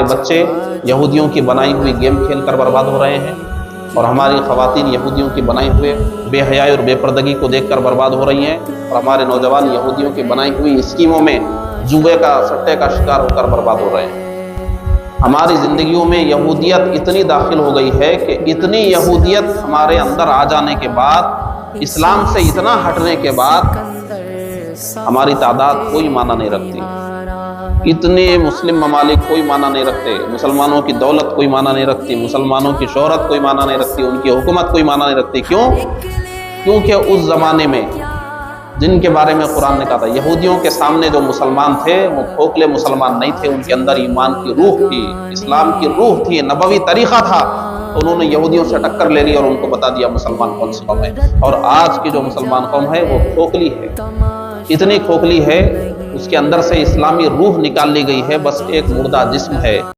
بچے یہودیوں کی بنائی ہوئی گیم کھیل کر برباد ہو رہے ہیں، اور ہماری خواتین یہودیوں کی بنائی ہوئے بے حیائی اور بے پردگی کو دیکھ کر برباد ہو رہی ہیں، اور ہمارے نوجوان یہودیوں کی بنائی ہوئی اسکیموں میں جوئے کا سٹے کا شکار ہو کر برباد ہو رہے ہیں۔ ہماری زندگیوں میں یہودیت اتنی داخل ہو گئی ہے کہ اتنی یہودیت ہمارے اندر آ جانے کے بعد، اسلام سے اتنا ہٹنے کے بعد ہماری تعداد کوئی معنی نہیں رکھتی۔ اتنے مسلم ممالک کوئی معنی نہیں رکھتے، مسلمانوں کی دولت کوئی معنی نہیں رکھتی، مسلمانوں کی شہرت کوئی معنی نہیں رکھتی، ان کی حکومت کوئی معنی نہیں رکھتی۔ کیوں؟ کیونکہ اس زمانے میں جن کے بارے میں قرآن نے کہا تھا، یہودیوں کے سامنے جو مسلمان تھے وہ کھوکھلے مسلمان نہیں تھے، ان کے اندر ایمان کی روح تھی، اسلام کی روح تھی، نبوی طریقہ تھا، تو انہوں نے یہودیوں سے ٹکر لے لی اور ان کو بتا دیا مسلمان کون سی قوم ہے۔ اور آج کی جو مسلمان قوم ہے وہ کھوکھلی ہے، اتنی کھوکھلی ہے، اس کے اندر سے اسلامی روح نکال لی گئی ہے، بس ایک مردہ جسم ہے۔